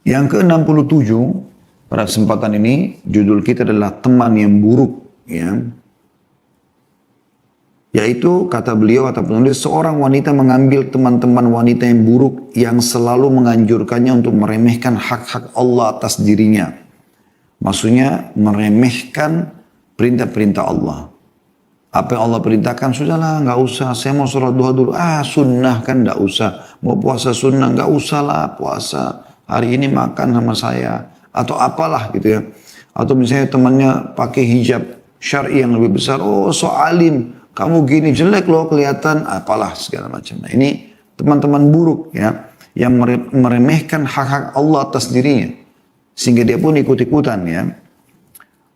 Yang ke-67 pada kesempatan ini judul kita adalah teman yang buruk, ya. Yaitu kata beliau atau penulis, seorang wanita mengambil teman-teman wanita yang buruk yang selalu menganjurkannya untuk meremehkan hak-hak Allah atas dirinya. Maksudnya meremehkan perintah-perintah Allah. Apa yang Allah perintahkan, sudahlah nggak usah, saya mau sholat duha dulu. Sunnah kan nggak usah. Mau puasa sunnah nggak usah lah puasa. Hari ini makan sama saya. Atau apalah gitu ya. Atau misalnya temannya pakai hijab syar'i yang lebih besar. Oh so alim, kamu gini jelek loh kelihatan. Apalah segala macam. Nah ini teman-teman buruk ya. Yang meremehkan hak-hak Allah atas dirinya. Sehingga dia pun ikut-ikutan ya.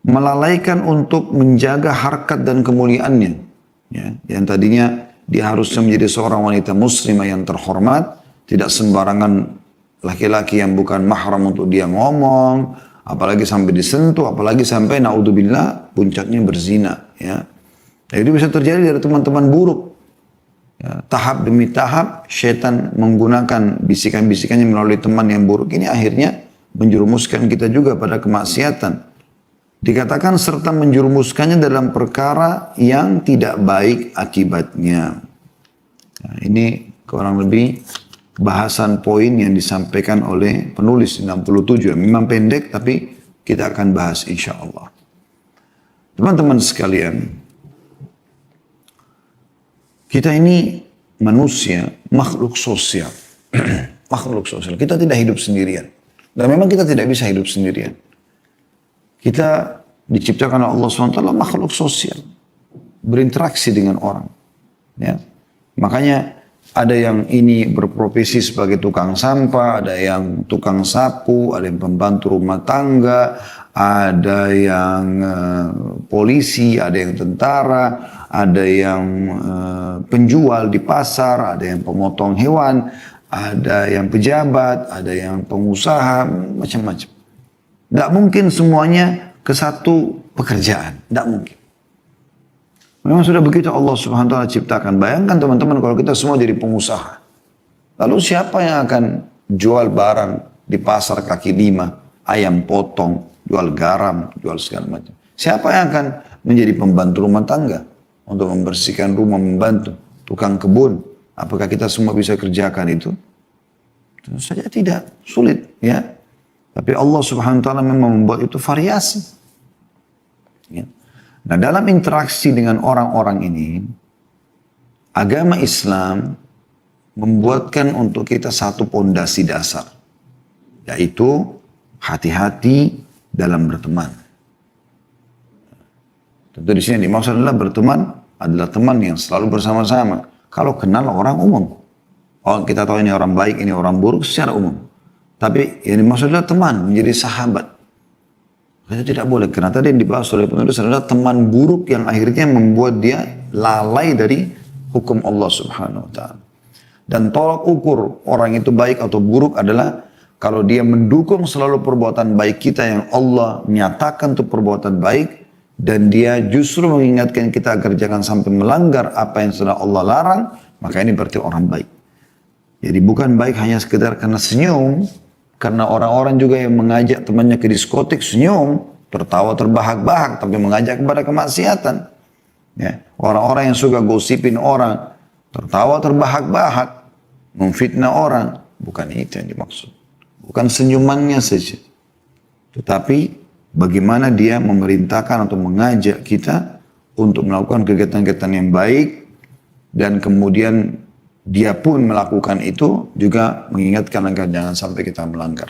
Melalaikan untuk menjaga harkat dan kemuliaannya. Ya, yang tadinya dia harusnya menjadi seorang wanita muslimah yang terhormat, tidak sembarangan laki-laki yang bukan mahram untuk dia ngomong, apalagi sampai disentuh, apalagi sampai naudzubillah puncaknya berzina. Ya. Nah, itu bisa terjadi dari teman-teman buruk. Ya, tahap demi tahap syaitan menggunakan bisikan-bisikannya melalui teman yang buruk ini akhirnya menjerumuskan kita juga pada kemaksiatan. Dikatakan serta menjerumuskannya dalam perkara yang tidak baik akibatnya. Nah, ini kurang lebih bahasan poin yang disampaikan oleh penulis 67. Memang pendek tapi kita akan bahas insya Allah. Teman-teman sekalian, kita ini manusia, makhluk sosial. Makhluk sosial. Kita tidak hidup sendirian. Dan memang kita tidak bisa hidup sendirian. Kita diciptakan oleh Allah SWT makhluk sosial. Berinteraksi dengan orang. Ya. Makanya ada yang ini berprofesi sebagai tukang sampah, ada yang tukang sapu, ada yang pembantu rumah tangga, ada yang polisi, ada yang tentara, ada yang penjual di pasar, ada yang pemotong hewan, ada yang pejabat, ada yang pengusaha, macam-macam. Tidak mungkin semuanya ke satu pekerjaan. Tidak mungkin. Memang sudah begitu Allah Subhanahu wa ta'ala ciptakan. Bayangkan teman-teman kalau kita semua jadi pengusaha. Lalu siapa yang akan jual barang di pasar kaki lima, ayam potong, jual garam, jual segala macam. Siapa yang akan menjadi pembantu rumah tangga untuk membersihkan rumah, membantu tukang kebun? Apakah kita semua bisa kerjakan itu? Tentu saja tidak, sulit ya. Tapi Allah Subhanahu wa ta'ala memang membuat itu variasi. Ya. Nah, dalam interaksi dengan orang-orang ini, agama Islam membuatkan untuk kita satu pondasi dasar, yaitu hati-hati dalam berteman. Tentu di sini dimaksud adalah berteman adalah teman yang selalu bersama-sama. Kalau kenal orang umum, oh kita tahu ini orang baik, ini orang buruk secara umum. Tapi yang dimaksud adalah teman, menjadi sahabat. Itu tidak boleh, karena tadi yang dibahas oleh penulis adalah teman buruk yang akhirnya membuat dia lalai dari hukum Allah Subhanahu wa ta'ala. Dan tolak ukur orang itu baik atau buruk adalah kalau dia mendukung selalu perbuatan baik kita yang Allah nyatakan itu perbuatan baik, dan dia justru mengingatkan kita agar jangan sampai melanggar apa yang sudah Allah larang, maka ini berarti orang baik. Jadi bukan baik hanya sekedar karena senyum, karena orang-orang juga yang mengajak temannya ke diskotik senyum, tertawa terbahak-bahak, tapi mengajak kepada kemaksiatan. Ya. Orang-orang yang suka gosipin orang, tertawa terbahak-bahak, memfitnah orang, bukan itu yang dimaksud. Bukan senyumannya saja. Tetapi bagaimana dia memerintahkan atau mengajak kita untuk melakukan kegiatan-kegiatan yang baik, dan kemudian dia pun melakukan itu, juga mengingatkan agar jangan sampai kita melanggar.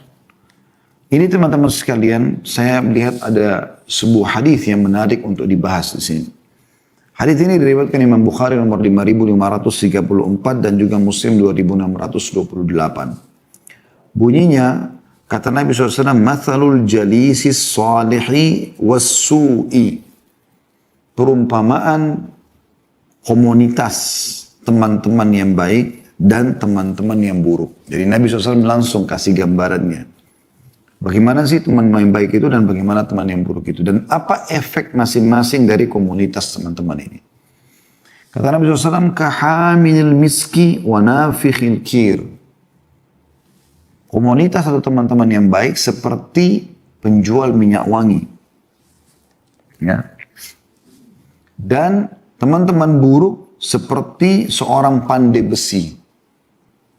Ini teman-teman sekalian, saya melihat ada sebuah hadis yang menarik untuk dibahas di sini. Hadis ini diriwayatkan Imam Bukhari nomor 5534 dan juga Muslim 2628. Bunyinya, kata Nabi SAW, "Mathalul jalisis salihi was-su'i." Perumpamaan komunitas teman-teman yang baik dan teman-teman yang buruk. Jadi Nabi SAW langsung kasih gambarannya. Bagaimana sih teman yang baik itu dan bagaimana teman yang buruk itu. Dan apa efek masing-masing dari komunitas teman-teman ini. Kata Nabi SAW, "Kahamilil miski wa nafikhil kir." Komunitas atau teman-teman yang baik seperti penjual minyak wangi. Ya. Dan teman-teman buruk seperti seorang pandai besi.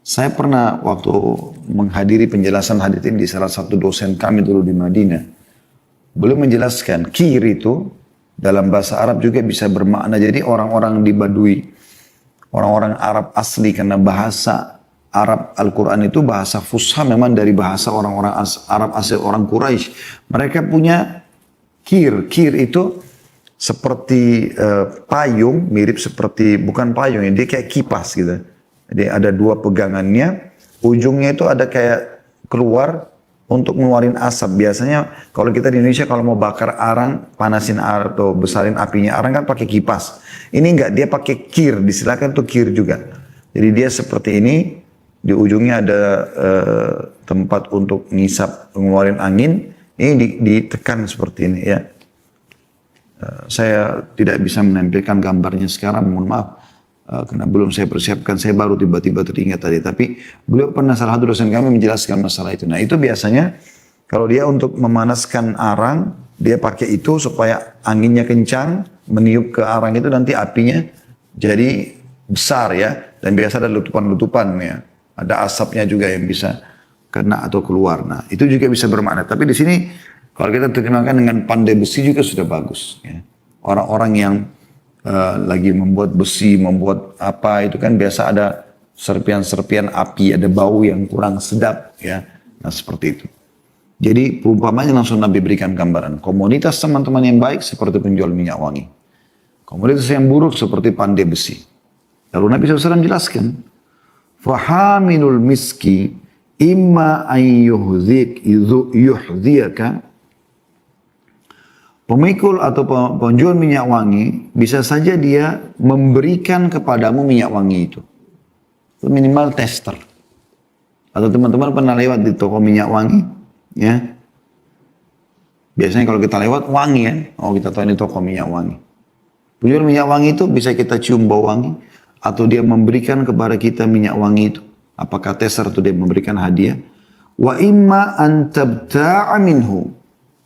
Saya pernah waktu menghadiri penjelasan hadits ini di salah satu dosen kami dulu di Madinah. Beliau menjelaskan kir itu dalam bahasa Arab juga bisa bermakna jadi orang-orang di Badui, orang-orang Arab asli, karena bahasa Arab Al-Quran itu bahasa fusha memang dari bahasa orang-orang Arab asli, orang Quraisy. Mereka punya kir. Kir itu seperti payung, mirip seperti, bukan payung ya, dia kayak kipas gitu. Jadi ada dua pegangannya, ujungnya itu ada kayak keluar untuk ngeluarin asap. Biasanya kalau kita di Indonesia kalau mau bakar arang, panasin arang atau besarin apinya arang kan pakai kipas. Ini enggak, dia pakai kir, disilakan tuh kir juga. Jadi dia seperti ini, di ujungnya ada tempat untuk ngisap, ngeluarin angin. Ini ditekan seperti ini ya. Saya tidak bisa menampilkan gambarnya sekarang, mohon maaf. Karena belum saya persiapkan, saya baru tiba-tiba teringat tadi. Tapi beliau pernah, salah satu dosen kami menjelaskan masalah itu. Nah itu biasanya kalau dia untuk memanaskan arang, dia pakai itu supaya anginnya kencang, meniup ke arang itu nanti apinya jadi besar ya. Dan biasa ada letupan-letupan ya. Ada asapnya juga yang bisa kena atau keluar. Nah itu juga bisa bermakna. Tapi di sini kalau kita terjemahkan dengan pandai besi juga sudah bagus. Ya. Orang-orang yang lagi membuat besi, membuat apa, itu kan biasa ada serpian-serpian api, ada bau yang kurang sedap ya. Nah seperti itu. Jadi perumpamannya langsung Nabi berikan gambaran. Komunitas teman-teman yang baik seperti penjual minyak wangi. Komunitas yang buruk seperti pandai besi. Lalu Nabi SAW jelaskan, fahamilul miski imma an yuhdhiyaka. Pemikul atau penjual minyak wangi bisa saja dia memberikan kepadamu minyak wangi itu. Minimal tester. Atau teman-teman pernah lewat di toko minyak wangi, ya. Biasanya kalau kita lewat wangi kan, oh kita tahu ini toko minyak wangi. Penjual minyak wangi itu bisa kita cium bau wangi, atau dia memberikan kepada kita minyak wangi itu. Apakah tester atau dia memberikan hadiah? Wa imma an tabta'a minhu.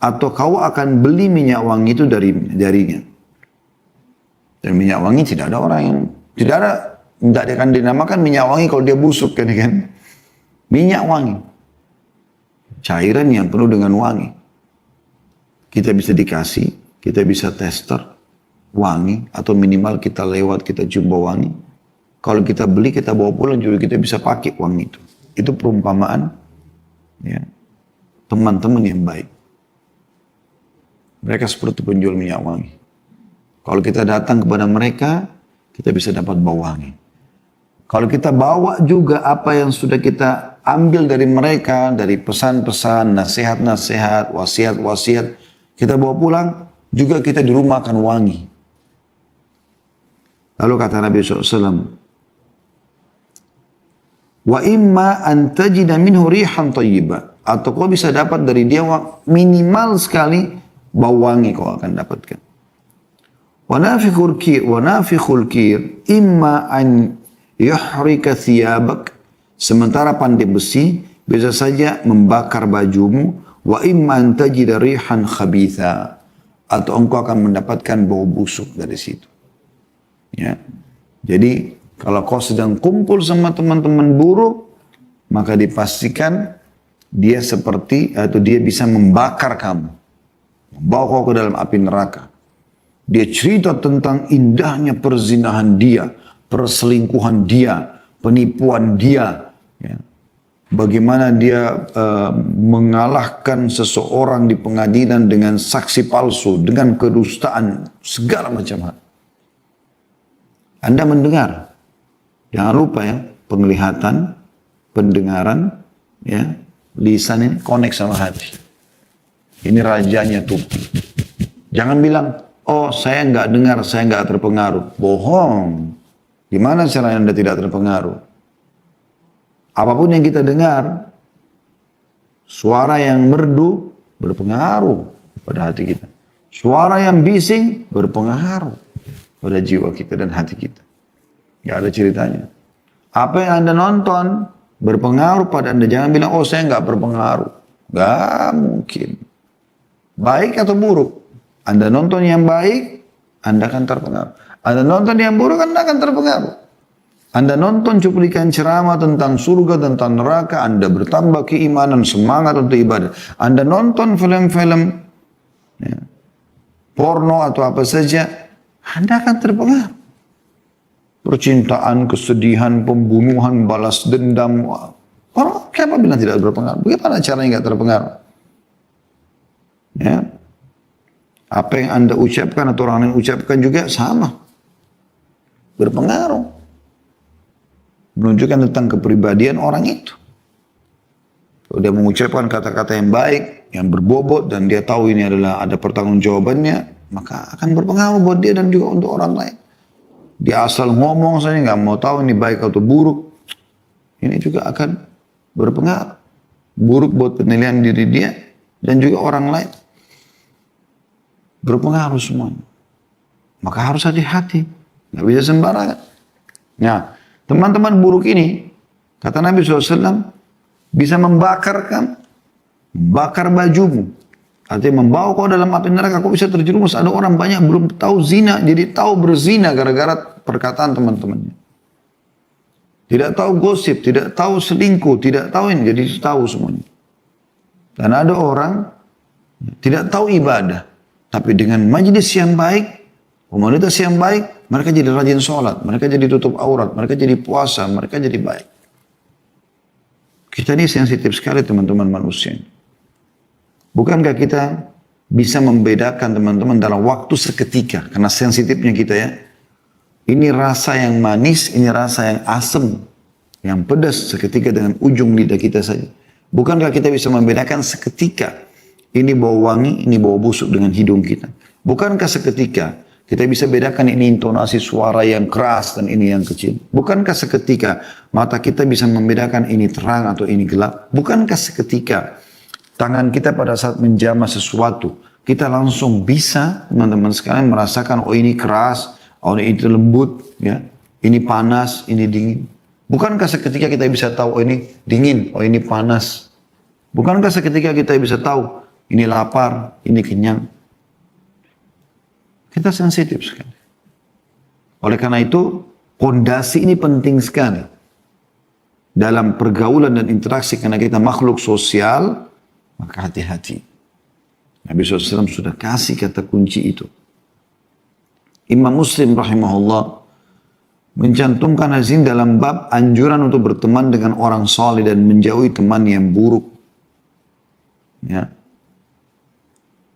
Atau kau akan beli minyak wangi itu darinya. Dan minyak wangi tidak ada orang yang, tidak akan dinamakan minyak wangi kalau dia busuk kan. Minyak wangi. Cairan yang penuh dengan wangi. Kita bisa dikasih, kita bisa tester wangi, atau minimal kita lewat, kita jumpa wangi. Kalau kita beli, kita bawa pulang juga kita bisa pakai wangi itu. Itu perumpamaan ya, teman-teman yang baik. Mereka seperti penjual minyak wangi. Kalau kita datang kepada mereka, kita bisa dapat bau wangi. Kalau kita bawa juga apa yang sudah kita ambil dari mereka, dari pesan-pesan, nasihat-nasihat, wasiat-wasiat, kita bawa pulang, juga kita di rumah akan wangi. Lalu kata Nabi SAW, wa imma an tajida minhu rihan tayyiba. Atau kau bisa dapat dari dia minimal sekali bau wangi kau akan dapatkan. Wa nafikhul kir imma an yuhrika thiyabak. Sementara pandai besi bisa saja membakar bajumu. Wa imma an tajida rihan khabitha. Atau engkau akan mendapatkan bau busuk dari situ. Ya. Jadi kalau kau sedang kumpul sama teman-teman buruk, maka dipastikan dia seperti, atau dia bisa membakar kamu. Bawa kau ke dalam api neraka. Dia cerita tentang indahnya perzinahan dia, perselingkuhan dia, penipuan dia. Ya. Bagaimana dia mengalahkan seseorang di pengadilan dengan saksi palsu, dengan kedustaan, segala macam hal. Anda mendengar. Jangan lupa ya, penglihatan, pendengaran, ya, lisan ini connect sama hati. Ini rajanya tuh. Jangan bilang, oh saya nggak dengar, saya nggak terpengaruh. Bohong. Gimana caranya Anda tidak terpengaruh? Apapun yang kita dengar, suara yang merdu berpengaruh pada hati kita. Suara yang bising berpengaruh pada jiwa kita dan hati kita. Nggak ada ceritanya. Apa yang Anda nonton berpengaruh pada Anda. Jangan bilang, oh saya nggak berpengaruh. Nggak mungkin. Baik atau buruk. Anda nonton yang baik, Anda akan terpengaruh. Anda nonton yang buruk, Anda akan terpengaruh. Anda nonton cuplikan ceramah tentang surga, tentang neraka, Anda bertambah keimanan, semangat untuk ibadah. Anda nonton film-film ya, porno atau apa saja, Anda akan terpengaruh. Percintaan, kesedihan, pembunuhan, balas dendam. Orang siapa bilang tidak berpengaruh? Bagaimana caranya nggak terpengaruh? Ya. Apa yang Anda ucapkan atau orang lain ucapkan juga sama. Berpengaruh. Menunjukkan tentang kepribadian orang itu. Kalau dia mengucapkan kata-kata yang baik, yang berbobot, dan dia tahu ini adalah ada pertanggungjawabannya, maka akan berpengaruh buat dia dan juga untuk orang lain. Dia asal ngomong saja, nggak mau tahu ini baik atau buruk, ini juga akan berpengaruh. Buruk buat penilaian diri dia dan juga orang lain. Berpengaruh semuanya. Maka harus hati-hati. Nggak bisa sembarangan. Nah, teman-teman buruk ini, kata Nabi SAW, bisa membakar bajumu. Artinya membawa kau dalam api neraka, kau bisa terjerumus. Ada orang banyak belum tahu zina, jadi tahu berzina gara-gara perkataan teman-temannya. Tidak tahu gosip, tidak tahu selingkuh, tidak tahu ini, jadi tahu semuanya. Dan ada orang tidak tahu ibadah, tapi dengan majelis yang baik, komunitas yang baik, mereka jadi rajin sholat, mereka jadi tutup aurat, mereka jadi puasa, mereka jadi baik. Kita ini sensitif sekali teman-teman manusia. Bukankah kita bisa membedakan teman-teman dalam waktu seketika, karena sensitifnya kita ya. Ini rasa yang manis, ini rasa yang asam, yang pedas seketika dengan ujung lidah kita saja. Bukankah kita bisa membedakan seketika, ini bau wangi, ini bau busuk dengan hidung kita. Bukankah seketika kita bisa bedakan ini intonasi suara yang keras dan ini yang kecil. Bukankah seketika mata kita bisa membedakan ini terang atau ini gelap. Bukankah seketika tangan kita pada saat menjamah sesuatu, kita langsung bisa teman-teman sekalian merasakan, oh ini keras, oh ini lembut, ya, ini panas, ini dingin. Bukankah seketika kita bisa tahu, oh ini dingin, oh ini panas. Bukankah seketika kita bisa tahu, ini lapar, ini kenyang. Kita sensitif sekali. Oleh karena itu, pondasi ini penting sekali. Dalam pergaulan dan interaksi, karena kita makhluk sosial, maka hati-hati. Nabi SAW sudah kasih kata kunci itu. Imam Muslim rahimahullah mencantumkan hadis ini dalam bab anjuran untuk berteman dengan orang saleh dan menjauhi teman yang buruk. Ya.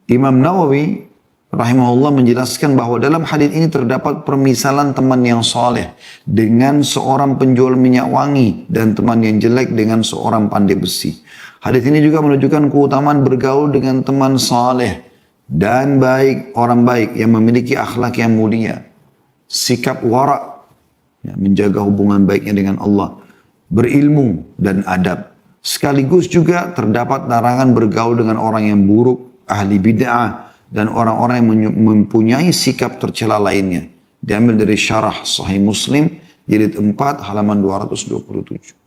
Imam Nawawi rahimahullah menjelaskan bahwa dalam hadis ini terdapat permisalan teman yang saleh dengan seorang penjual minyak wangi dan teman yang jelek dengan seorang pandai besi. Hadis ini juga menunjukkan keutamaan bergaul dengan teman saleh dan baik, orang baik yang memiliki akhlak yang mulia, sikap wara, ya, menjaga hubungan baiknya dengan Allah, berilmu dan adab. Sekaligus juga terdapat larangan bergaul dengan orang yang buruk, ahli bid'ah, dan orang-orang yang mempunyai sikap tercela lainnya. Diambil dari syarah Sahih Muslim, jilid 4, halaman 227.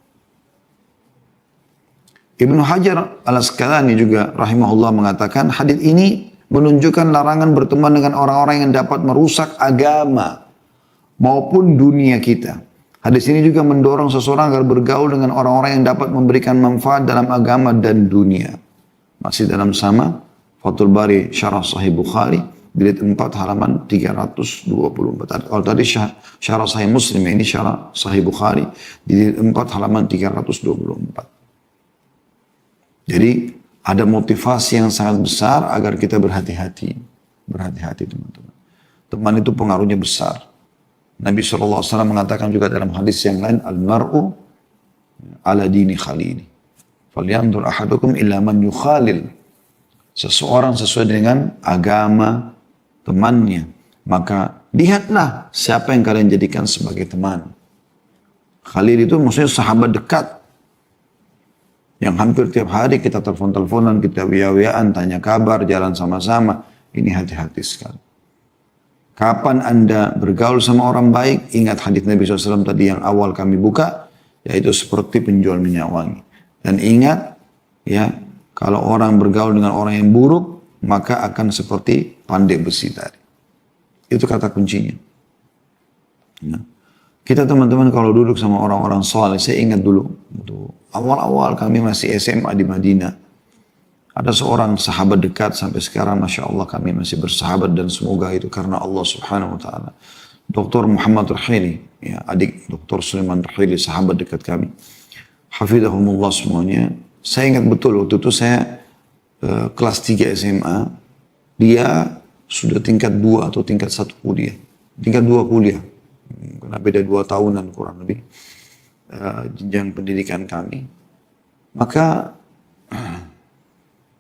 Ibnu Hajar al-Asqalani juga rahimahullah mengatakan, hadis ini menunjukkan larangan berteman dengan orang-orang yang dapat merusak agama maupun dunia kita. Hadis ini juga mendorong seseorang agar bergaul dengan orang-orang yang dapat memberikan manfaat dalam agama dan dunia. Masih dalam sama Fathul Bari Syarah Sahih Bukhari, jilid 4 halaman 324. Kalau tadi Syarah Sahih Muslim, ini Syarah Sahih Bukhari, jilid 4 halaman 324. Jadi ada motivasi yang sangat besar agar kita berhati-hati. Berhati-hati teman-teman. Teman itu pengaruhnya besar. Nabi SAW mengatakan juga dalam hadis yang lain, Al-mar'u ala dini khalili. Falyanzur ahadukum illa man yukhalil. Seseorang sesuai dengan agama temannya. Maka lihatlah siapa yang kalian jadikan sebagai teman. Khalil itu maksudnya sahabat dekat. Yang hampir tiap hari kita telepon-teleponan, kita wiya-wiyaan, tanya kabar, jalan sama-sama. Ini hati-hati sekali. Kapan Anda bergaul sama orang baik, ingat hadis Nabi SAW tadi yang awal kami buka. yaitu seperti penjual minyak wangi. Dan ingat, ya, kalau orang bergaul dengan orang yang buruk, maka akan seperti pandai besi tadi. Itu kata kuncinya. Ya. Kita teman-teman kalau duduk sama orang-orang soleh, saya ingat dulu, awal-awal kami masih SMA di Madinah, ada seorang sahabat dekat sampai sekarang, Masya Allah kami masih bersahabat dan semoga itu karena Allah Subhanahu Wa Taala. Dr. Muhammad Rahili, ya, adik Dr. Sulaiman Rahili, sahabat dekat kami. Hafidhahumullah semuanya. Saya ingat betul waktu itu saya kelas 3 SMA, dia sudah tingkat 2 atau tingkat 1 kuliah. Tingkat 2 kuliah. Karena beda 2 tahunan kurang lebih jenjang pendidikan kami. Maka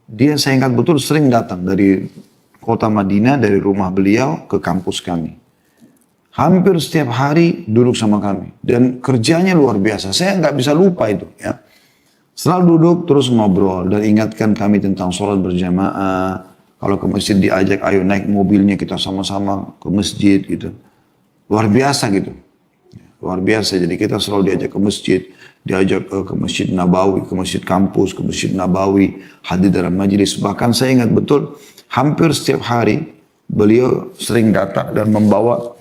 dia saya ingat betul sering datang dari kota Madinah, dari rumah beliau ke kampus kami. Hampir setiap hari duduk sama kami. Dan kerjanya luar biasa. Saya nggak bisa lupa itu. Ya. Selalu duduk terus ngobrol dan ingatkan kami tentang sholat berjamaah. Kalau ke masjid diajak, ayo naik mobilnya kita sama-sama ke masjid gitu. Luar biasa gitu. Luar biasa. Jadi kita selalu diajak ke masjid. Diajak ke Masjid Nabawi, ke Masjid Kampus, ke Masjid Nabawi. Hadir dalam majelis. Bahkan saya ingat betul, hampir setiap hari beliau sering datang dan membawa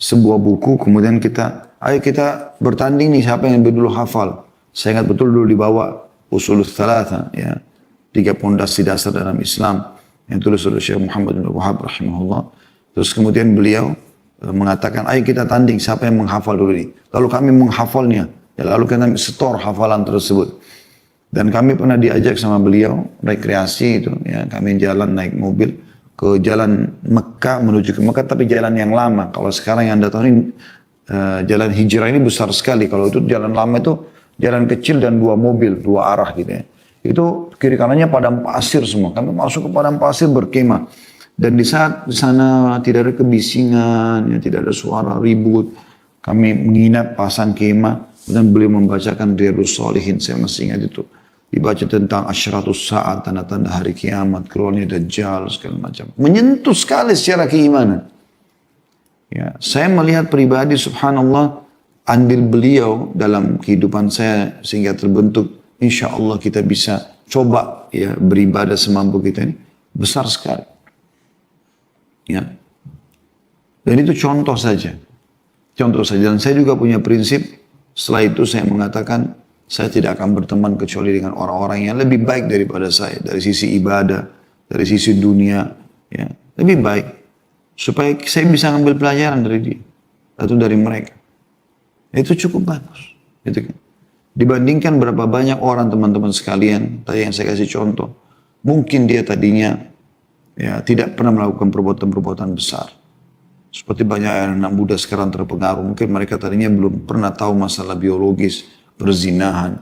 sebuah buku. Kemudian ayo kita bertanding nih siapa yang lebih dulu hafal. Saya ingat betul dulu dibawa Usulul Thalatha, ya, 3 pondasi dasar dalam Islam yang tulis oleh Syekh Muhammad bin Wahab rahimahullah. Terus kemudian beliau mengatakan, ayo kita tanding siapa yang menghafal dulu ini. Lalu kami menghafalnya, ya, lalu kita setor hafalan tersebut. Dan kami pernah diajak sama beliau rekreasi itu, ya, kami jalan naik mobil ke jalan Mekah menuju ke Mekah, tapi jalan yang lama. Kalau sekarang yang Anda tahu ini jalan hijrah ini besar sekali. Kalau itu jalan lama itu jalan kecil dan 2 mobil, 2 arah gitu ya. Itu kiri kanannya padang pasir semua. Kami masuk ke padang pasir berkemah. Dan di saat di sana tidak ada kebisingan, ya, tidak ada suara ribut. Kami menginap pasang kemah dan beliau membacakan Riyadhus Shalihin, saya masih ingat itu. Dibaca tentang asyratus saat, tanda-tanda hari kiamat, keluarnya Dajjal, segala macam. Menyentuh sekali secara keimanan. Ya, saya melihat pribadi subhanallah, andil beliau dalam kehidupan saya sehingga terbentuk, insya Allah kita bisa coba ya beribadah semampu kita ini, besar sekali. Ya. Dan itu contoh saja. Contoh saja. Dan saya juga punya prinsip, setelah itu saya mengatakan, saya tidak akan berteman kecuali dengan orang-orang yang lebih baik daripada saya. Dari sisi ibadah, dari sisi dunia. Ya. Lebih baik. Supaya saya bisa ambil pelajaran dari dia. Atau dari mereka. Itu cukup bagus. Gitu kan. Dibandingkan berapa banyak orang teman-teman sekalian, tadi yang saya kasih contoh. Mungkin dia tadinya ya tidak pernah melakukan perbuatan-perbuatan besar. Seperti banyak anak muda sekarang terpengaruh. Mungkin mereka tadinya belum pernah tahu masalah biologis, perzinahan.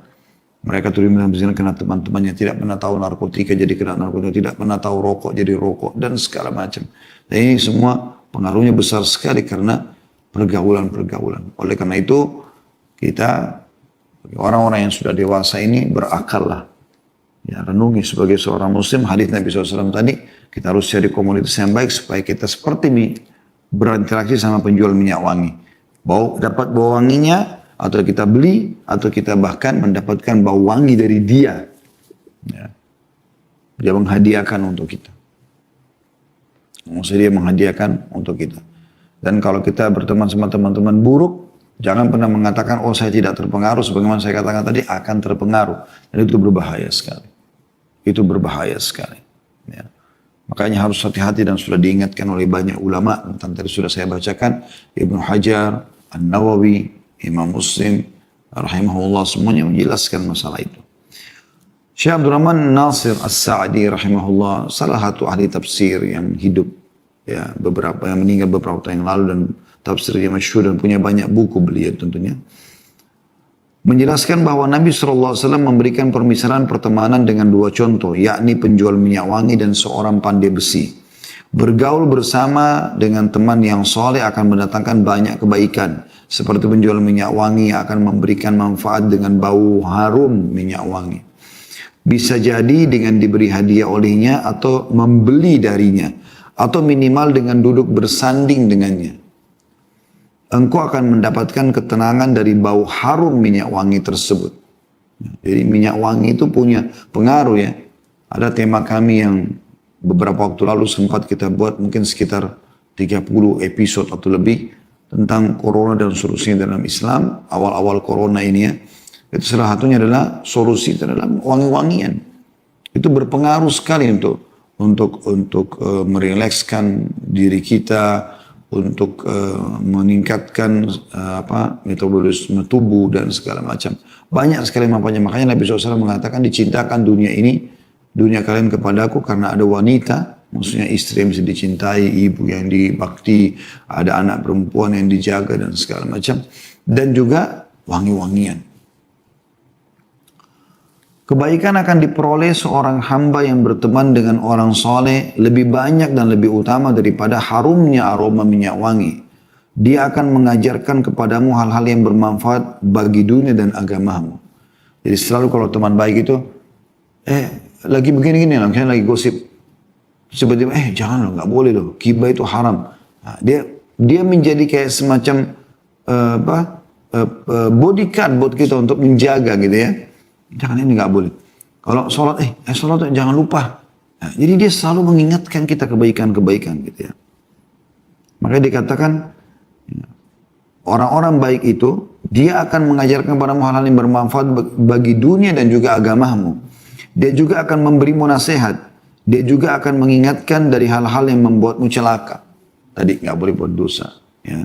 Mereka tuh berzina karena teman-temannya, tidak pernah tahu narkotika jadi kena narkotika, tidak pernah tahu rokok jadi rokok, dan segala macam. Dan ini semua pengaruhnya besar sekali karena pergaulan-pergaulan. Oleh karena itu, kita orang-orang yang sudah dewasa ini berakal lah. Ya, renungi sebagai seorang muslim, hadis Nabi SAW tadi, kita harus cari komunitas yang baik supaya kita seperti ini berinteraksi sama penjual minyak wangi. Dapat bau wanginya, atau kita beli, atau kita bahkan mendapatkan bau wangi dari dia. Ya. Dia menghadiahkan untuk kita. Maksudnya dia menghadiahkan untuk kita. Dan kalau kita berteman sama teman-teman buruk, jangan pernah mengatakan, oh saya tidak terpengaruh. Sebagaimana saya katakan tadi, akan terpengaruh. Dan itu berbahaya sekali. Itu berbahaya sekali. Ya. Makanya harus hati-hati dan sudah diingatkan oleh banyak ulama. Tentang tadi sudah saya bacakan. Ibnu Hajar, An-Nawawi, Imam Muslim, rahimahullah, semuanya menjelaskan masalah itu. Syekh Abdurrahman Nasir As-Sa'di rahimahullah, salah satu ahli tafsir yang hidup, ya, beberapa yang meninggal beberapa tahun yang lalu, dan tafsirnya masyhur dan punya banyak buku beliau tentunya. Menjelaskan bahwa Nabi SAW memberikan permisalan pertemanan dengan 2 contoh, yakni penjual minyak wangi dan seorang pandai besi. Bergaul bersama dengan teman yang soleh akan mendatangkan banyak kebaikan. Seperti penjual minyak wangi akan memberikan manfaat dengan bau harum minyak wangi. Bisa jadi dengan diberi hadiah olehnya atau membeli darinya. Atau minimal dengan duduk bersanding dengannya. engkau akan mendapatkan ketenangan dari bau harum minyak wangi tersebut. Jadi minyak wangi itu punya pengaruh ya. Ada tema kami yang beberapa waktu lalu sempat kita buat mungkin sekitar 30 episode atau lebih tentang corona dan solusinya dalam Islam. Awal-awal corona ini ya. Itu salah satunya adalah solusi dalam wangi-wangian. Itu berpengaruh sekali untuk merilekskan diri kita, untuk meningkatkan metabolisme tubuh dan segala macam. Banyak sekali manfaatnya. Makanya Nabi SAW mengatakan dicintakan dunia ini, dunia kalian kepadaku karena ada wanita, maksudnya istri yang bisa dicintai, ibu yang dibakti, ada anak perempuan yang dijaga dan segala macam. Dan juga wangi-wangian. Kebaikan akan diperoleh seorang hamba yang berteman dengan orang soleh lebih banyak dan lebih utama daripada harumnya aroma minyak wangi. Dia akan mengajarkan kepadamu hal-hal yang bermanfaat bagi dunia dan agamamu. Jadi selalu kalau teman baik itu, lagi begini-gini, misalnya lagi gosip. Tiba-tiba, jangan loh, nggak boleh loh, ghibah itu haram. Nah, dia menjadi kayak semacam bodyguard buat kita untuk menjaga gitu ya. Jangan, ini nggak boleh. Kalau sholat, sholat jangan lupa. Nah, jadi dia selalu mengingatkan kita kebaikan-kebaikan gitu ya. Makanya dikatakan orang-orang baik itu dia akan mengajarkan padamu hal-hal yang bermanfaat bagi dunia dan juga agamamu. Dia juga akan memberimu nasihat. Dia juga akan mengingatkan dari hal-hal yang membuatmu celaka. Tadi nggak boleh buat dosa. Ya.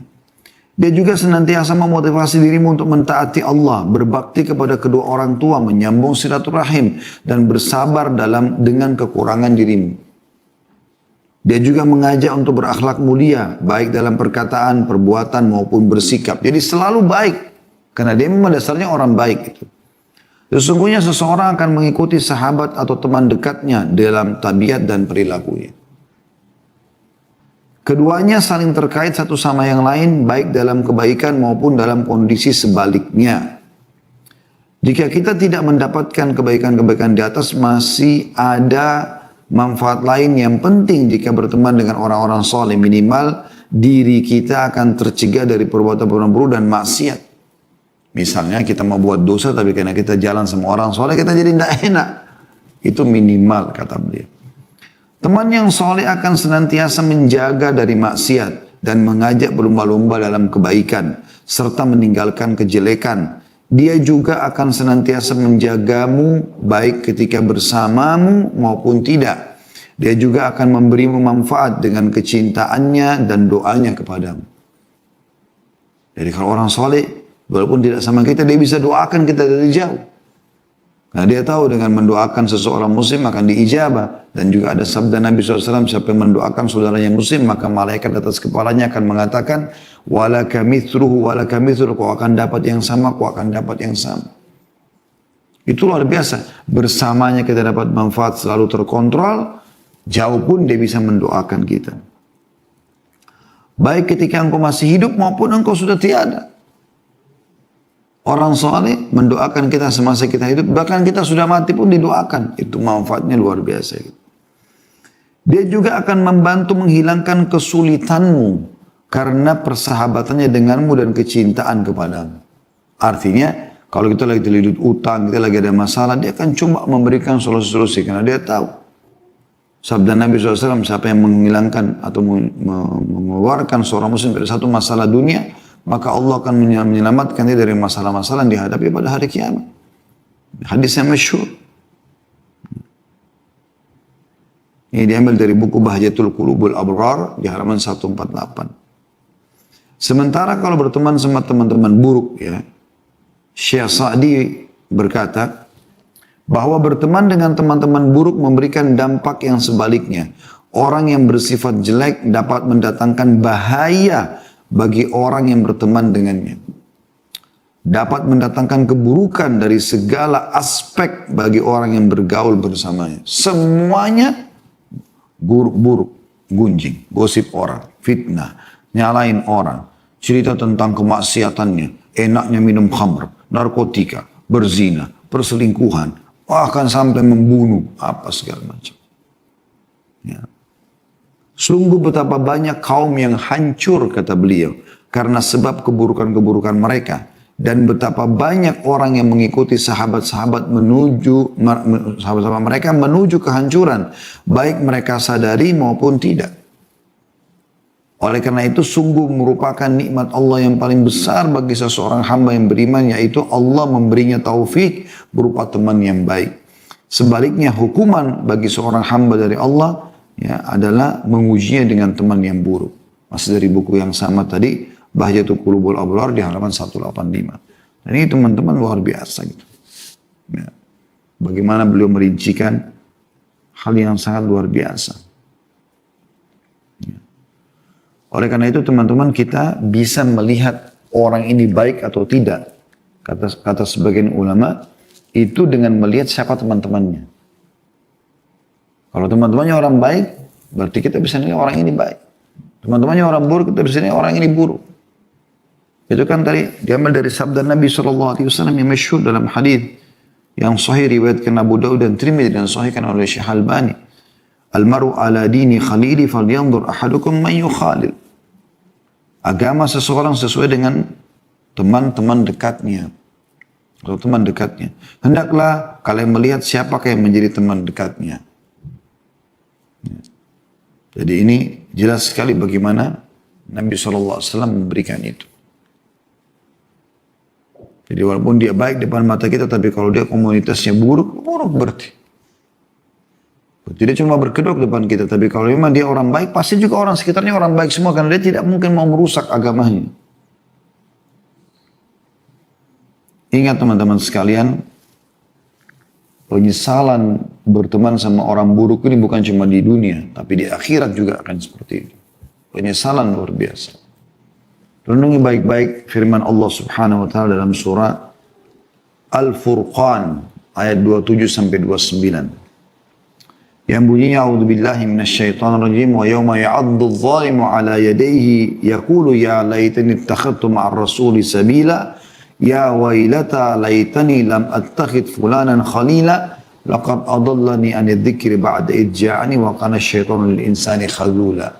Dia juga senantiasa memotivasi dirimu untuk mentaati Allah, berbakti kepada kedua orang tua, menyambung silaturahim, dan bersabar dengan kekurangan dirimu. Dia juga mengajak untuk berakhlak mulia, baik dalam perkataan, perbuatan, maupun bersikap. Jadi selalu baik, karena dia memang dasarnya orang baik itu. Sesungguhnya seseorang akan mengikuti sahabat atau teman dekatnya dalam tabiat dan perilakunya. Keduanya saling terkait satu sama yang lain, baik dalam kebaikan maupun dalam kondisi sebaliknya. Jika kita tidak mendapatkan kebaikan-kebaikan di atas, masih ada manfaat lain yang penting jika berteman dengan orang-orang soleh. Minimal diri kita akan tercegah dari perbuatan-perbuatan buruk dan maksiat. Misalnya kita mau buat dosa, tapi karena kita jalan sama orang soleh, kita jadi tidak enak. Itu minimal, kata beliau. Teman yang soleh akan senantiasa menjaga dari maksiat dan mengajak berlomba-lomba dalam kebaikan serta meninggalkan kejelekan. Dia juga akan senantiasa menjagamu baik ketika bersamamu maupun tidak. Dia juga akan memberimu manfaat dengan kecintaannya dan doanya kepadamu. Jadi kalau orang soleh, walaupun tidak sama kita, dia bisa doakan kita dari jauh. Nah, dia tahu dengan mendoakan seseorang muslim akan diijabah. Dan juga ada sabda Nabi SAW, siapa yang mendoakan saudaranya muslim, maka malaikat atas kepalanya akan mengatakan, walaka mithluhu, kau akan dapat yang sama, kau akan dapat yang sama. Itu luar biasa. Bersamanya kita dapat manfaat selalu terkontrol, jauh pun dia bisa mendoakan kita. Baik ketika engkau masih hidup maupun engkau sudah tiada. Orang soleh mendoakan kita semasa kita hidup, bahkan kita sudah mati pun didoakan. Itu manfaatnya luar biasa. Dia juga akan membantu menghilangkan kesulitanmu karena persahabatannya denganmu dan kecintaan kepadamu. Artinya, kalau kita lagi terlilit utang, kita lagi ada masalah, dia akan coba memberikan solusi-solusi karena dia tahu. Sabda Nabi SAW, siapa yang menghilangkan atau mengeluarkan seorang muslim dari satu masalah dunia, maka Allah akan menyelamatkan dia dari masalah-masalah yang dihadapi pada hari kiamat. Hadisnya masyhur. Ini diambil dari buku Bahjatul Qulubul Abrar di halaman 148. Sementara kalau berteman sama teman-teman buruk ya, Syekh Sa'di berkata bahwa berteman dengan teman-teman buruk memberikan dampak yang sebaliknya. Orang yang bersifat jelek dapat mendatangkan bahaya bagi orang yang berteman dengannya. Dapat mendatangkan keburukan dari segala aspek bagi orang yang bergaul bersamanya. Semuanya buruk-buruk, gunjing, gosip orang, fitnah, nyalain orang, cerita tentang kemaksiatannya, enaknya minum khamr, narkotika, berzina, perselingkuhan, bahkan sampai membunuh, apa segala macam. Ya. Sungguh betapa banyak kaum yang hancur, kata beliau, karena sebab keburukan-keburukan mereka. Dan betapa banyak orang yang mengikuti sahabat-sahabat mereka menuju kehancuran, baik mereka sadari maupun tidak. Oleh karena itu sungguh merupakan nikmat Allah yang paling besar bagi seseorang hamba yang beriman, yaitu Allah memberinya taufik berupa teman yang baik. Sebaliknya hukuman bagi seorang hamba dari Allah ya, adalah mengujinya dengan teman yang buruk. Masih dari buku yang sama tadi, Bahjatul Qulubul Abrar di halaman 185. Dan ini teman-teman luar biasa gitu. Ya. Bagaimana beliau merincikan hal yang sangat luar biasa. Ya. Oleh karena itu teman-teman, kita bisa melihat orang ini baik atau tidak. Kata sebagian ulama, itu dengan melihat siapa teman-temannya. Kalau teman-temannya orang baik, berarti kita bisa nilai orang ini baik. Teman-temannya orang buruk, kita bisa nilai orang ini buruk. Itu kan tadi diambil dari sabda Nabi SAW yang masyhur dalam hadis yang sahih riwayatkan Abu Daud dan Tirmidzi dan sahihkan oleh Syekh Albani. Al-mar'u ala dini khalili falyanzur ahadukum man yukhalil. Agama seseorang sesuai dengan teman-teman dekatnya. Atau teman dekatnya. Hendaklah kalian melihat siapakah yang menjadi teman dekatnya. Jadi ini jelas sekali bagaimana Nabi SAW memberikan itu. Jadi walaupun dia baik depan mata kita, tapi kalau dia komunitasnya buruk, buruk berarti. Berarti dia cuma berkedok depan kita, tapi kalau memang dia orang baik, pasti juga orang sekitarnya orang baik semua, karena dia tidak mungkin mau merusak agamanya. Ingat teman-teman sekalian, penyesalan berteman sama orang buruk ini bukan cuma di dunia, tapi di akhirat juga akan seperti itu. Penyesalan luar biasa. Renungi baik-baik firman Allah Subhanahu wa taala dalam surah Al-Furqan ayat 27 sampai 29. Yang bunyinya a'udzubillahi minasyaitonirrajim wa yauma ya'addu adh-dhalimu 'ala yadayhi yaqulu ya laitani ittakhadtu ma'ar rasuli sabila ya wailata laitani lam attakhidh fulanan khalila laqad adallani 'ani dzikri ba'da idh ja'ani wa kana asyaitanu lil insani khazula.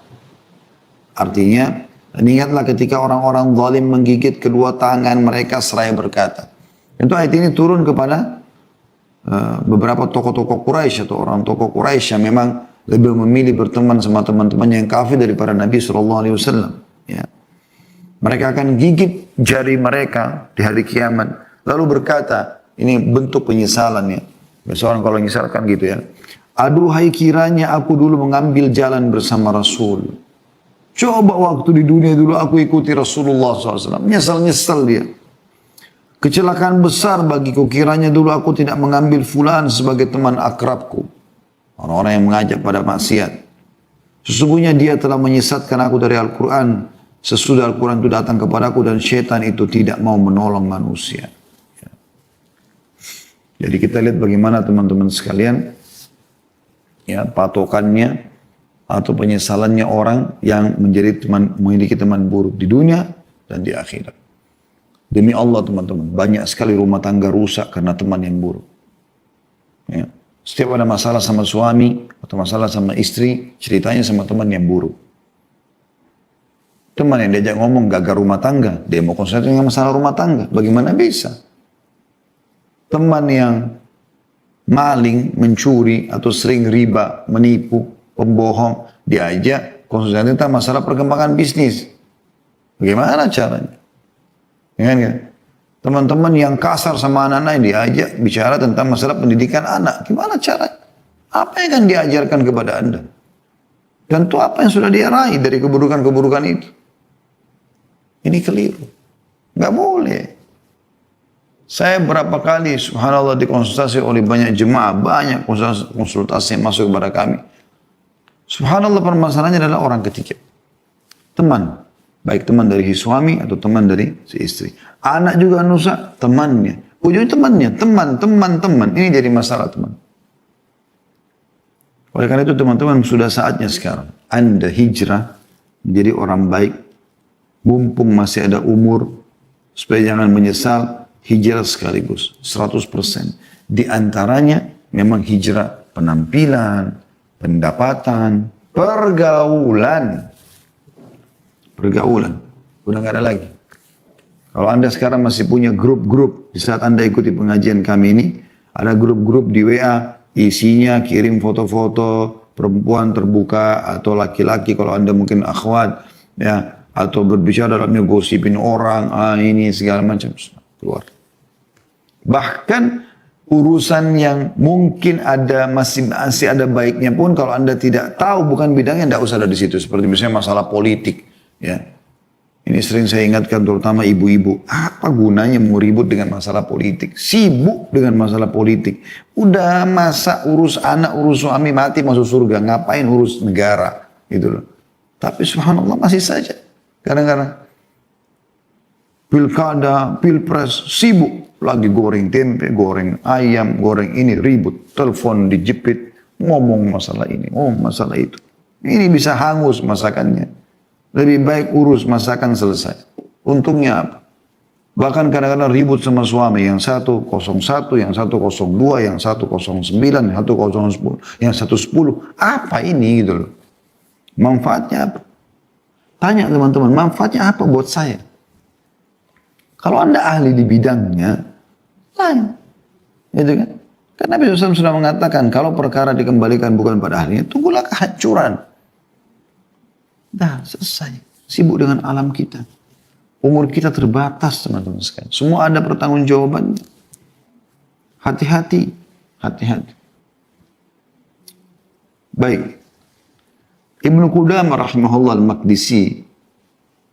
Artinya, dan ingatlah ketika orang-orang zalim menggigit kedua tangan mereka seraya berkata. Tentu ayat ini turun kepada beberapa tokoh-tokoh Quraisy atau orang tokoh Quraisy yang memang lebih memilih berteman sama teman-teman yang kafir daripada Nabi SAW. Ya. Mereka akan gigit jari mereka di hari kiamat. Lalu berkata, ini bentuk penyesalan ya. Biasa orang kalau menyesalkan gitu ya. Aduhai kiranya aku dulu mengambil jalan bersama Rasul. Coba waktu di dunia dulu aku ikuti Rasulullah SAW. Nyesal-nyesal dia. Kecelakaan besar bagiku kiranya dulu aku tidak mengambil fulan sebagai teman akrabku. Orang-orang yang mengajak pada maksiat. Sesungguhnya dia telah menyesatkan aku dari Al-Quran. Sesudah Al-Quran itu datang kepadaku dan syaitan itu tidak mau menolong manusia. Jadi kita lihat bagaimana teman-teman sekalian. Ya, patokannya atau penyesalannya orang yang memiliki teman buruk di dunia dan di akhirat. Demi Allah teman-teman, banyak sekali rumah tangga rusak karena teman yang buruk. Ya. Setiap ada masalah sama suami atau masalah sama istri, ceritanya sama teman yang buruk. Teman yang diajak ngomong gagal rumah tangga, dia mau konsentrasi dengan masalah rumah tangga, bagaimana bisa? Teman yang maling, mencuri atau sering riba, menipu, pembohong, diajak konsultasi tentang masalah perkembangan bisnis. Bagaimana caranya? Ya, teman-teman yang kasar sama anak-anak diajak bicara tentang masalah pendidikan anak. Gimana caranya? Apa yang akan diajarkan kepada Anda? Dan itu apa yang sudah dia raih dari keburukan-keburukan itu? Ini keliru. Nggak boleh. Saya berapa kali subhanallah dikonsultasi oleh banyak jemaah, banyak konsultasi yang masuk kepada kami. Subhanallah permasalahannya adalah orang ketiga. Teman. Baik teman dari si suami atau teman dari si istri. Anak juga nusa temannya. Ujungnya temannya. Teman. Ini jadi masalah teman. Oleh karena itu teman-teman sudah saatnya sekarang. Anda hijrah menjadi orang baik. Mumpung masih ada umur. Supaya jangan menyesal. Hijrah sekaligus. 100%. Di antaranya memang hijrah penampilan. Pendapatan, pergaulan. Udah nggak ada lagi. Kalau Anda sekarang masih punya grup-grup, di saat Anda ikuti pengajian kami ini, ada grup-grup di WA, isinya kirim foto-foto perempuan terbuka atau laki-laki kalau Anda mungkin akhwat, ya, atau berbicara dalamnya gosipin orang, ini segala macam, keluar. Bahkan urusan yang mungkin ada masih ada baiknya pun kalau Anda tidak tahu bukan bidangnya, tidak usah ada di situ. Seperti misalnya masalah politik, ya. Ini sering saya ingatkan terutama ibu-ibu. Apa gunanya mau ribut dengan masalah politik? Sibuk dengan masalah politik. Udah masa urus anak, urus suami mati masuk surga. Ngapain urus negara? Gitu loh. Tapi subhanallah masih saja. Kadang-kadang pilkada, pilpres, sibuk. Lagi goreng tempe, goreng ayam, goreng ini, ribut. Telepon dijepit, ngomong masalah ini, masalah itu. Ini bisa hangus masakannya. Lebih baik urus masakan selesai. Untungnya apa? Bahkan kadang-kadang ribut sama suami. Yang satu 01, yang satu 02, yang satu 09, yang satu 010, yang satu 10. Apa ini gitu loh. Manfaatnya apa? Tanya teman-teman, manfaatnya apa buat saya? Kalau Anda ahli di bidangnya, tanya. Gitu kan? Karena Nabi SAW sudah mengatakan, kalau perkara dikembalikan bukan pada ahlinya, tunggulah kehancuran. Dah selesai. Sibuk dengan alam kita. Umur kita terbatas teman-teman sekalian. Semua ada pertanggungjawabannya. Hati-hati. Hati-hati. Baik. Ibnu Qudamah rahimahullah al-Maqdisi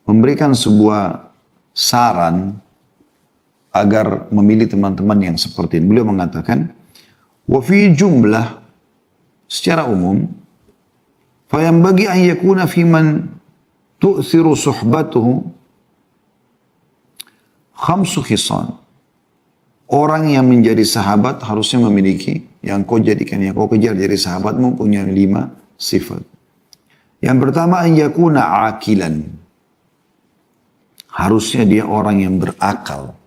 memberikan sebuah saran agar memilih teman-teman yang seperti ini. Beliau mengatakan, wa fi jumlah secara umum فينبغي أن يكون في من تؤثر صحبته 5 خصال. Orang yang menjadi sahabat harusnya memiliki, yang kau jadikan, yang kau kejar jadi sahabatmu punya 5 sifat. Yang pertama, an yakuna akilan. Harusnya dia orang yang berakal,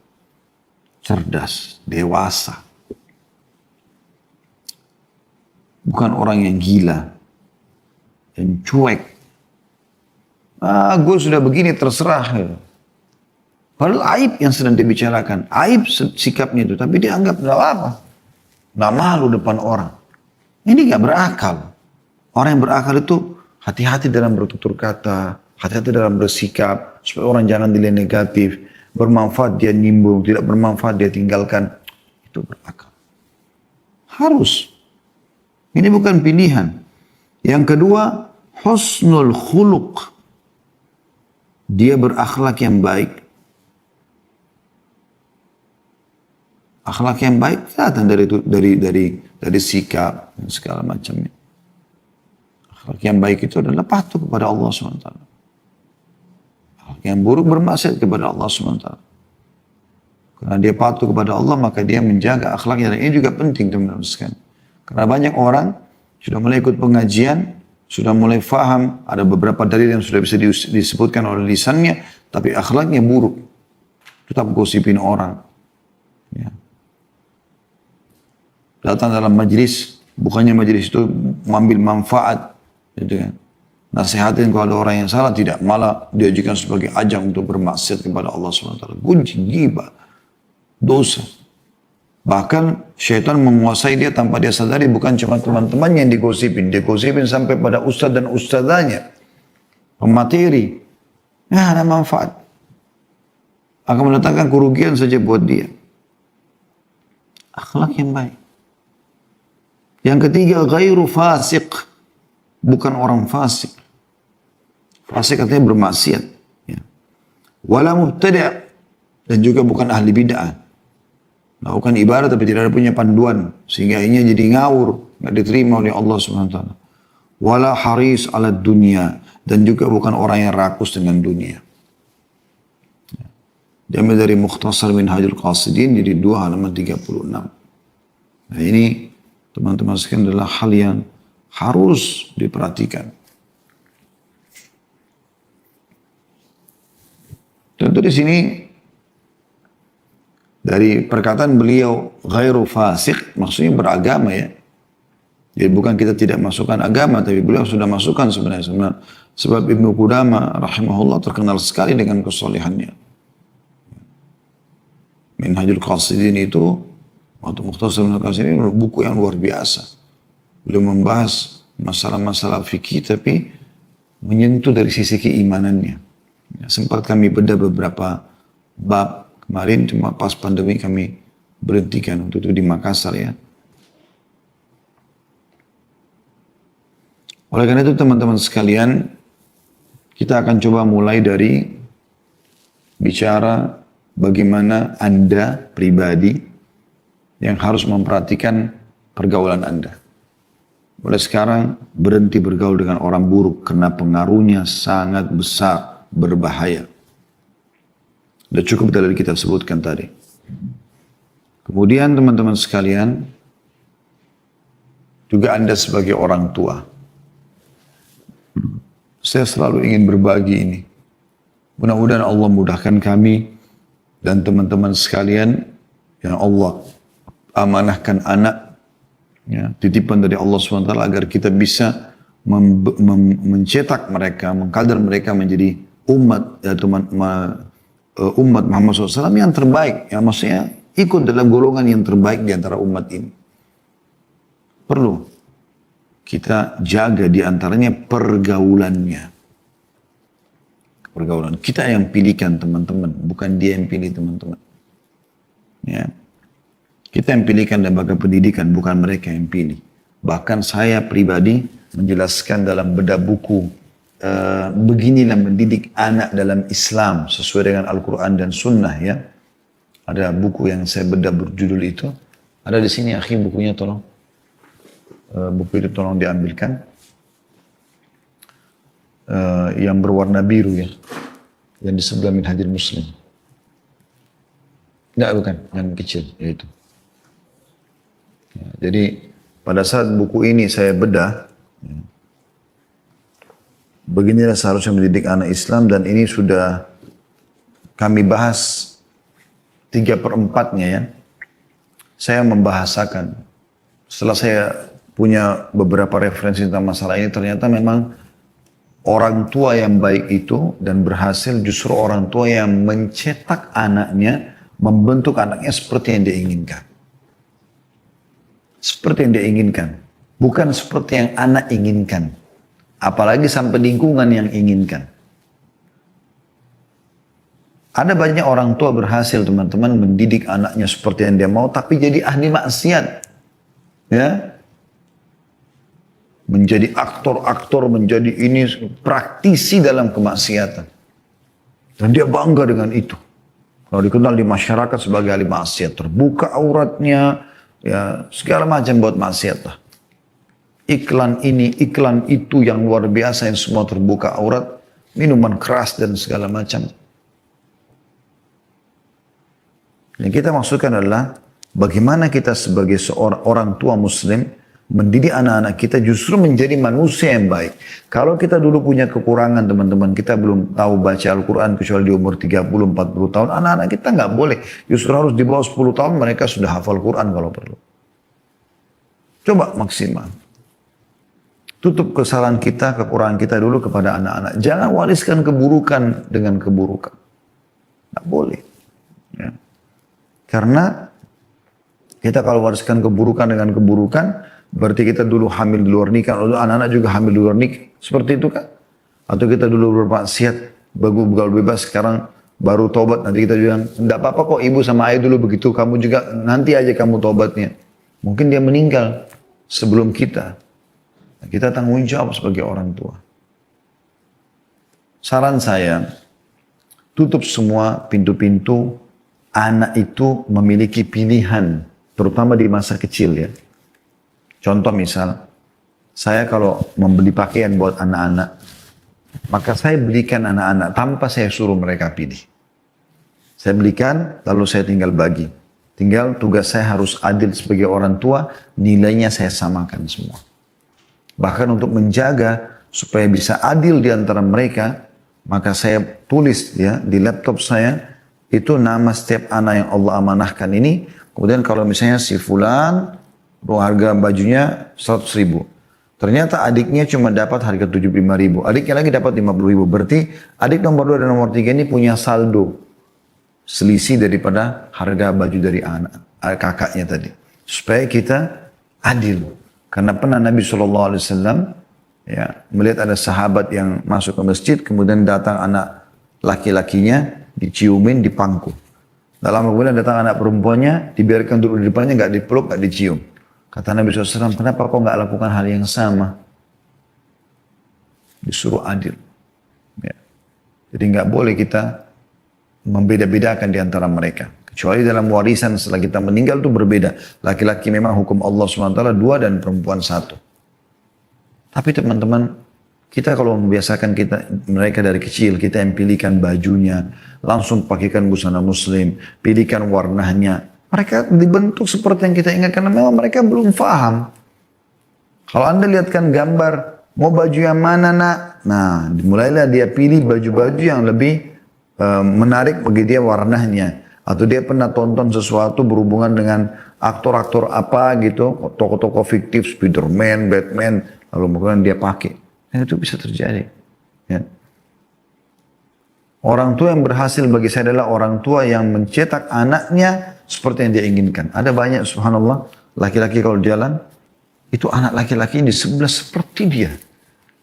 cerdas, dewasa. Bukan orang yang gila, yang cuek. Gue sudah begini terserah. Padahal aib yang sedang dibicarakan. Aib sikapnya itu. Tapi dia anggap gak apa-apa. Gak malu depan orang. Ini gak berakal. Orang yang berakal itu hati-hati dalam bertutur kata. Hati-hati dalam bersikap. Supaya orang jangan dilihat negatif. Bermanfaat dia nimbung. Tidak bermanfaat dia tinggalkan. Itu berakal. Harus. Ini bukan pilihan. Yang kedua, husnul khuluq. Dia berakhlak yang baik. Akhlak yang baik kelihatan dari sikap dan segala macamnya. Akhlak yang baik itu adalah patuh kepada Allah SWT. Akhlak yang buruk bermaksiat kepada Allah SWT. Karena dia patuh kepada Allah, maka dia menjaga akhlaknya. Dan ini juga penting teman-teman sekalian. Karena banyak orang sudah mulai ikut pengajian, sudah mulai faham, ada beberapa dalil yang sudah bisa disebutkan oleh lisannya, tapi akhlaknya buruk. Tetap gosipin orang. Ya. Datang dalam majlis, bukannya majlis itu mengambil manfaat. Gitu kan. Nasihatin kalau ada orang yang salah, tidak. Malah diajukan sebagai ajang untuk bermaksiat kepada Allah SWT. Gunjing, gibah, dosa. Bahkan syaitan menguasai dia tanpa dia sadari, bukan cuma teman-temannya yang digosipin. Dia gosipin sampai pada ustadz dan ustadzanya. Pemateri. Ya, ada manfaat. Akan mendatangkan kerugian saja buat dia. Akhlak yang baik. Yang ketiga, ghairu fasik. Bukan orang fasik. Fasik artinya bermaksiat. Ya. Wala mubtada'. Dan juga bukan ahli bid'ah. Melakukan ibadah tapi tidak ada punya panduan. Sehingga ini jadi ngawur. Nggak diterima oleh Allah SWT. Wala haris ala dunia. Dan juga bukan orang yang rakus dengan dunia. Diambil dari Mukhtasar Minhajul Qasidin. Jadi 2 halaman 36. Nah ini teman-teman sekalian adalah hal yang harus diperhatikan. Tentu di sini dari perkataan beliau ghairu fasik, maksudnya beragama ya. Jadi bukan kita tidak masukkan agama, tapi beliau sudah masukkan sebenarnya. Sebab Ibnu Qudama rahimahullah terkenal sekali dengan kesolehannya. Minhajul Qasidin itu, atau Mukhtasar Minhajul Qasidin, buku yang luar biasa. Beliau membahas masalah-masalah fikih, tapi menyentuh dari sisi keimanannya. Ya, sempat kami bedah beberapa bab kemarin, cuma pas pandemi kami berhentikan untuk itu di Makassar ya. Oleh karena itu teman-teman sekalian, kita akan coba mulai dari bicara bagaimana Anda pribadi yang harus memperhatikan pergaulan Anda. Mulai sekarang berhenti bergaul dengan orang buruk karena pengaruhnya sangat besar, berbahaya. Sudah cukup dari kita sebutkan tadi. Kemudian teman-teman sekalian, juga Anda sebagai orang tua. Saya selalu ingin berbagi ini. Mudah-mudahan Allah mudahkan kami dan teman-teman sekalian yang Allah amanahkan anak, ya, titipan dari Allah SWT agar kita bisa mencetak mereka, mengkader mereka menjadi umat, ya, umat Muhammad SAW yang terbaik. Ya, maksudnya ikut dalam golongan yang terbaik di antara umat ini. Perlu kita jaga di antaranya pergaulannya. Pergaulan. Kita yang pilihkan teman-teman, bukan dia yang pilih teman-teman. Ya. Kita yang pilihkan lembaga pendidikan, bukan mereka yang pilih. Bahkan saya pribadi menjelaskan dalam bedah buku, beginilah mendidik anak dalam Islam sesuai dengan Al-Quran dan Sunnah ya. Ada buku yang saya bedah berjudul itu. Ada di sini akhi bukunya tolong. Buku itu tolong diambilkan. Yang berwarna biru ya. Yang di sebelah Minhajul Muslim. Enggak, bukan. Yang kecil, yaitu. Ya, jadi pada saat buku ini saya bedah, ya, beginilah seharusnya mendidik anak Islam, dan ini sudah kami bahas 3/4-nya ya. Saya membahasakan. Setelah saya punya beberapa referensi tentang masalah ini, ternyata memang orang tua yang baik itu dan berhasil justru orang tua yang mencetak anaknya, membentuk anaknya seperti yang dia inginkan. Seperti yang dia inginkan. Bukan seperti yang anak inginkan. Apalagi sampai lingkungan yang inginkan. Ada banyak orang tua berhasil teman-teman mendidik anaknya seperti yang dia mau, tapi jadi ahli maksiat. Ya. Menjadi aktor-aktor, menjadi ini praktisi dalam kemaksiatan. Dan dia bangga dengan itu. Kalau dikenal di masyarakat sebagai ahli maksiat, terbuka auratnya, ya segala macam buat maksiat lah. Iklan ini, iklan itu yang luar biasa yang semua terbuka aurat, minuman keras dan segala macam. Yang kita maksudkan adalah bagaimana kita sebagai seorang orang tua muslim mendidik anak-anak kita justru menjadi manusia yang baik. Kalau kita dulu punya kekurangan teman-teman, kita belum tahu baca Al-Quran kecuali di umur 30-40 tahun, anak-anak kita nggak boleh. Justru harus di bawah 10 tahun mereka sudah hafal Quran kalau perlu. Coba maksimal. Tutup kesalahan kita, kekurangan kita dulu kepada anak-anak. Jangan wariskan keburukan dengan keburukan. Nggak boleh. Ya. Karena kita kalau wariskan keburukan dengan keburukan, berarti kita dulu hamil di luar nikah, lalu anak-anak juga hamil di luar nikah. Seperti itu kan? Atau kita dulu bermaksiat, bergaul bebas, sekarang baru tobat. Nanti kita bilang, enggak apa-apa kok ibu sama ayah dulu begitu, kamu juga nanti aja kamu tobatnya. Mungkin dia meninggal sebelum kita. Nah, kita tanggung jawab sebagai orang tua. Saran saya, tutup semua pintu-pintu. Anak itu memiliki pilihan, terutama di masa kecil ya. Contoh misal, saya kalau membeli pakaian buat anak-anak, maka saya belikan anak-anak tanpa saya suruh mereka pilih. Saya belikan, lalu saya tinggal bagi. Tinggal tugas saya harus adil sebagai orang tua, nilainya saya samakan semua. Bahkan untuk menjaga supaya bisa adil di antara mereka, maka saya tulis ya di laptop saya, itu nama setiap anak yang Allah amanahkan ini. Kemudian kalau misalnya si fulan, harga bajunya 100.000. Ternyata adiknya cuma dapat harga 75.000. Adiknya lagi dapat 50.000. Berarti adik nomor 2 dan nomor 3 ini punya saldo selisih daripada harga baju dari kakaknya tadi. Supaya kita adil. Karena pernah Nabi SAW ya, melihat ada sahabat yang masuk ke masjid, kemudian datang anak laki-lakinya, diciumin, dipangku. Dalam kemudian datang anak perempuannya, dibiarkan duduk di depannya, nggak dipeluk, nggak dicium. Kata Nabi SAW, kenapa kau nggak lakukan hal yang sama? Disuruh adil. Ya. Jadi nggak boleh kita membeda-bedakan di antara mereka. Kecuali dalam warisan setelah kita meninggal itu berbeda. Laki-laki memang hukum Allah SWT 2 dan perempuan 1. Tapi teman-teman, kita kalau membiasakan mereka dari kecil, kita yang pilihkan bajunya, langsung pakaikan busana muslim, pilihkan warnanya. Mereka dibentuk seperti yang kita ingatkan, memang mereka belum paham. Kalau Anda lihatkan gambar, mau baju yang mana nak? Nah, mulailah dia pilih baju-baju yang lebih menarik bagi dia warnanya. Atau dia pernah tonton sesuatu berhubungan dengan aktor-aktor apa gitu, tokoh-tokoh fiktif, Spiderman, Batman, lalu kemudian dia pakai. Dan itu bisa terjadi. Ya. Orang tua yang berhasil bagi saya adalah orang tua yang mencetak anaknya seperti yang dia inginkan. Ada banyak subhanallah, laki-laki kalau jalan, itu anak laki-laki di sebelah seperti dia.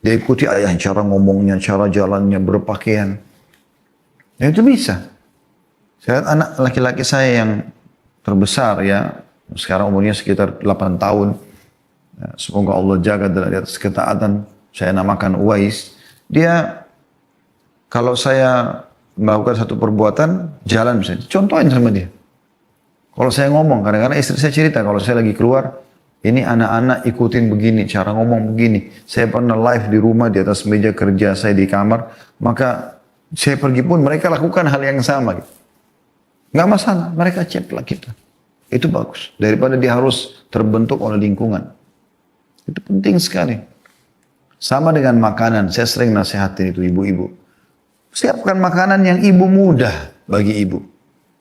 Dia ikuti ayah, cara ngomongnya, cara jalannya, berpakaian. Dan itu bisa. Saya lihat anak laki-laki saya yang terbesar ya, sekarang umurnya sekitar 8 tahun. Semoga Allah jaga dari atas ketaatan. Saya namakan Uwais. Dia kalau saya melakukan satu perbuatan, jalan misalnya, contohin sama dia. Kalau saya ngomong, kadang-kadang istri saya cerita, kalau saya lagi keluar, ini anak-anak ikutin begini, cara ngomong begini. Saya pernah live di rumah, di atas meja kerja saya di kamar, maka saya pergi pun mereka lakukan hal yang sama. Gitu. Nggak masalah, mereka ceplak kita. Itu bagus, daripada dia harus terbentuk oleh lingkungan. Itu penting sekali. Sama dengan makanan, saya sering nasihatin itu ibu-ibu. Siapkan makanan yang ibu mudah bagi ibu.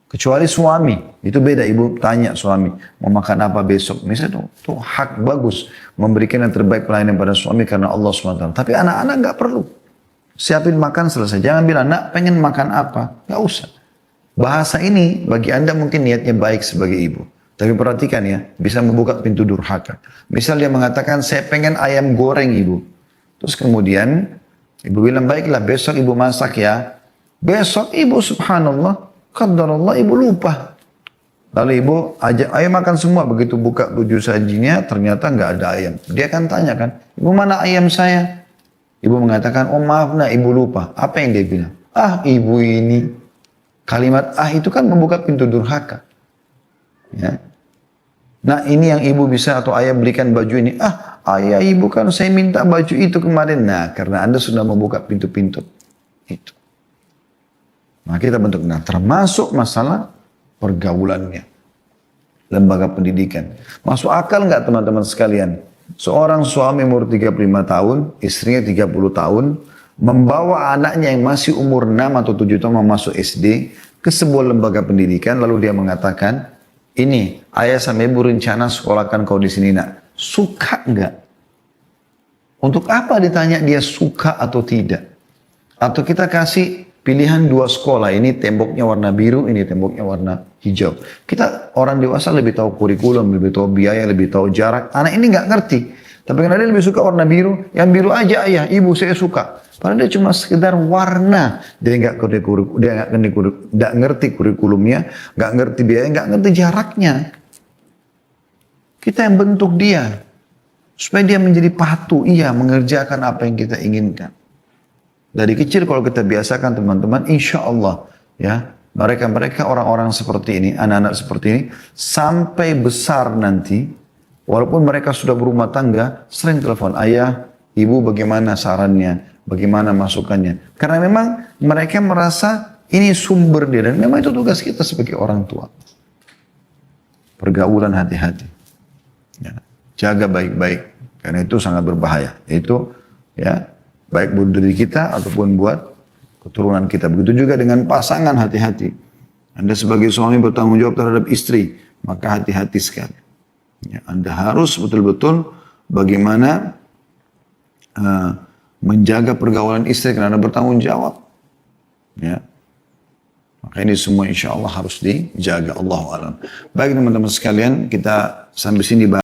Kecuali suami, itu beda. Ibu tanya suami, mau makan apa besok? Misalnya itu hak bagus. Memberikan yang terbaik pelayanan pada suami karena Allah SWT. Tapi anak-anak nggak perlu. Siapin makan selesai. Jangan bilang, nak pengen makan apa? Nggak usah. Bahasa ini bagi Anda mungkin niatnya baik sebagai ibu. Tapi perhatikan ya, bisa membuka pintu durhaka. Misal dia mengatakan, saya pengen ayam goreng ibu. Terus kemudian, ibu bilang, baiklah besok ibu masak ya. Besok ibu subhanallah, qadarullah ibu lupa. Lalu ibu ajak, ayo makan semua. Begitu buka baju sajinya, ternyata nggak ada ayam. Dia akan tanya kan, ibu mana ayam saya? Ibu mengatakan, oh maaf nak, ibu lupa. Apa yang dia bilang? Ah ibu ini. Kalimat ah itu kan membuka pintu durhaka. Ya. Nah ini yang ibu bisa atau ayah belikan baju ini. Ah ayah ibu kan saya minta baju itu kemarin. Nah karena Anda sudah membuka pintu-pintu itu. Nah kita bentuk. Nah termasuk masalah pergaulannya. Lembaga pendidikan. Masuk akal nggak teman-teman sekalian? Seorang suami umur 35 tahun, istrinya 30 tahun, membawa anaknya yang masih umur 6 atau 7 tahun masuk SD ke sebuah lembaga pendidikan, lalu dia mengatakan, ini ayah sama ibu rencana sekolahkan kau di sini nak. Suka enggak? Untuk apa ditanya dia suka atau tidak? Atau kita kasih pilihan 2 sekolah, ini temboknya warna biru, ini temboknya warna hijau. Kita orang dewasa lebih tahu kurikulum, lebih tahu biaya, lebih tahu jarak. Anak ini nggak ngerti. Tapi karena dia lebih suka warna biru, yang biru aja ayah, ibu saya suka. Padahal dia cuma sekedar warna. Dia nggak ngerti kurikulumnya, nggak ngerti biaya, nggak ngerti jaraknya. Kita yang bentuk dia. Supaya dia menjadi patuh, iya mengerjakan apa yang kita inginkan. Dari kecil kalau kita biasakan teman-teman, insya Allah ya mereka orang-orang seperti ini, anak-anak seperti ini, sampai besar nanti, walaupun mereka sudah berumah tangga, sering telepon, ayah, ibu bagaimana sarannya, bagaimana masukannya. Karena memang mereka merasa ini sumber dia, dan memang itu tugas kita sebagai orang tua. Pergaulan hati-hati. Ya, jaga baik-baik, karena itu sangat berbahaya. Itu ya baik buat diri kita ataupun buat keturunan kita. Begitu juga dengan pasangan, hati-hati. Anda sebagai suami bertanggung jawab terhadap istri, maka hati-hati sekali. Ya, Anda harus betul-betul bagaimana menjaga pergaulan istri karena Anda bertanggung jawab. Ya. Maka ini semua insya Allah harus dijaga. Allahu a'lam. Baik teman-teman sekalian, kita sampai sini bahas.